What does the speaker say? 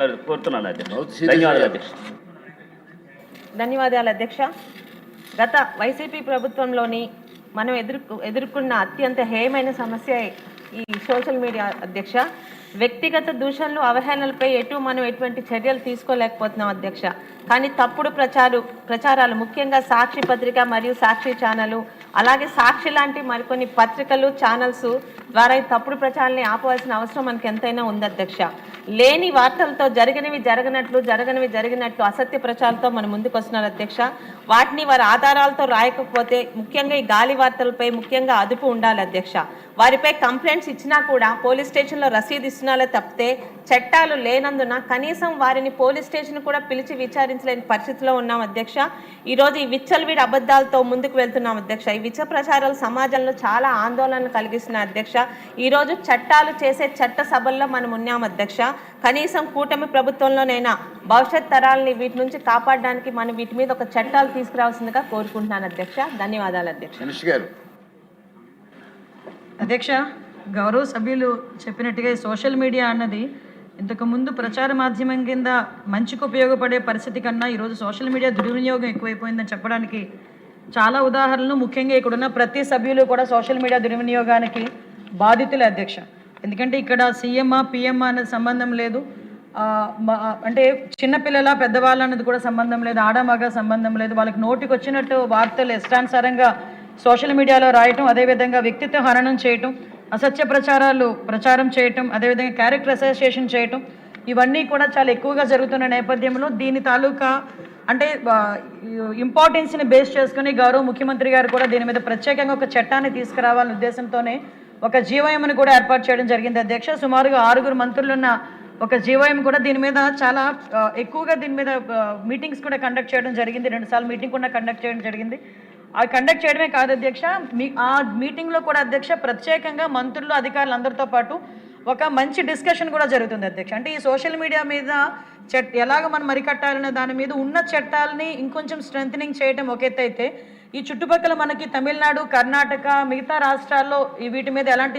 కోరుతున్నాను అధ్యక్ష. ధన్యవాదాలు అధ్యక్ష. ధన్యవాదాలు అధ్యక్ష. గత వైసీపీ ప్రభుత్వంలోని మనం ఎదుర్కొన్న అత్యంత హేయమైన సమస్య ఈ సోషల్ మీడియా అధ్యక్ష. వ్యక్తిగత దూషణలు అవహేళనలపై మనం ఎటువంటి చర్యలు తీసుకోలేకపోతున్నాం అధ్యక్ష. కానీ తప్పుడు ప్రచారాలు ముఖ్యంగా సాక్షి పత్రిక మరియు సాక్షి ఛానల్ అలాగే సాక్షి లాంటి మరికొన్ని పత్రికలు ఛానల్స్ ద్వారా ఈ తప్పుడు ప్రచారాన్ని ఆపవలసిన అవసరం మనకు ఎంతైనా ఉంది అధ్యక్ష. లేని వార్తలతో జరగనివి జరిగినట్లు అసత్య ప్రచారాలతో మన ముందుకు వస్తున్నారు అధ్యక్ష. వాటిని వారి ఆధారాలతో రాయకపోతే ముఖ్యంగా ఈ గాలి వార్తలపై ముఖ్యంగా అదుపు ఉండాలి అధ్యక్ష. వారిపై కంప్లైంట్స్ ఇచ్చినా కూడా పోలీస్ స్టేషన్లో రసీదు ఇస్తున్నాలే తప్పితే చట్టాలు లేనందున కనీసం వారిని పోలీస్ స్టేషన్ కూడా పిలిచి విచారించలేని పరిస్థితిలో ఉన్నాం అధ్యక్ష. ఈరోజు ఈ విచ్చలవిడి అబద్ధాలతో ముందుకు వెళ్తున్నాం అధ్యక్ష. ఈ విచ్చ ప్రచారాలు సమాజంలో చాలా ఆందోళన కలిగిస్తున్నాయి అధ్యక్ష. ఈరోజు చట్టాలు చేసే చట్ట సభల్లో మనం ఉన్నాం అధ్యక్ష. కనీసం కూటమి ప్రప్రభుత్వంలోనైనా భవిష్యత్ తరాలని వీటి నుంచి కాపాడడానికి మనం వీటి మీద ఒక చట్టాలు తీసుకురావాల్సిందిగా కోరుకుంటున్నాను అధ్యక్ష. ధన్యవాదాలు అధ్యక్ష. అధ్యక్ష, గౌరవ సభ్యులు చెప్పినట్టుగా సోషల్ మీడియా అన్నది ఇంతకుముందు ప్రచార మాధ్యమం కింద మంచికి ఉపయోగపడే పరిస్థితి కన్నా ఈరోజు సోషల్ మీడియా దుర్వినియోగం ఎక్కువైపోయిందని చెప్పడానికి చాలా ఉదాహరణలు, ముఖ్యంగా ఇక్కడున్న ప్రతి సభ్యులు కూడా సోషల్ మీడియా దుర్వినియోగానికి బాధితులే అధ్యక్ష. ఎందుకంటే ఇక్కడ సీఎం పిఎం అనేది సంబంధం లేదు, అంటే చిన్నపిల్లల పెద్దవాళ్ళ అన్నది కూడా సంబంధం లేదు, ఆడమగ సంబంధం లేదు. వాళ్ళకి నోటికి వచ్చినట్టు వార్తలు ఇష్టానుసారంగా సోషల్ మీడియాలో రాయటం, అదేవిధంగా వ్యక్తిత్వ హననం చేయటం, అసత్య ప్రచారం చేయటం, అదేవిధంగా క్యారెక్టర్ అసోసియేషన్ చేయటం, ఇవన్నీ కూడా చాలా ఎక్కువగా జరుగుతున్న నేపథ్యంలో దీని తాలూకా అంటే ఇంపార్టెన్స్ని బేస్ చేసుకుని గౌరవ ముఖ్యమంత్రి గారు కూడా దీని మీద ప్రత్యేకంగా ఒక చట్టాన్ని తీసుకురావాలనే ఉద్దేశంతోనే ఒక జీవోఎంని కూడా ఏర్పాటు చేయడం జరిగింది అధ్యక్ష. సుమారుగా 6 మంత్రులున్న ఒక జీవోఎం కూడా దీని మీద చాలా ఎక్కువగా దీని మీద మీటింగ్స్ కూడా కండక్ట్ చేయడం జరిగింది. 2 సార్లు మీటింగ్ కూడా కండక్ట్ చేయడం జరిగింది. అవి కండక్ట్ చేయడమే కాదు అధ్యక్ష, ఆ మీటింగ్లో కూడా అధ్యక్ష ప్రత్యేకంగా మంత్రులు అధికారులు అందరితో పాటు ఒక మంచి డిస్కషన్ కూడా జరుగుతుంది అధ్యక్ష. అంటే ఈ సోషల్ మీడియా మీద ఎలాగ మనం మరికట్టాలనే దాని మీద ఉన్న చట్టాలని ఇంకొంచెం స్ట్రెంథనింగ్ చేయడం ఒక ఎత్తు అయితే, ఈ చుట్టుపక్కల మనకి తమిళనాడు, కర్ణాటక, మిగతా రాష్ట్రాల్లో వీటి మీద ఎలాంటి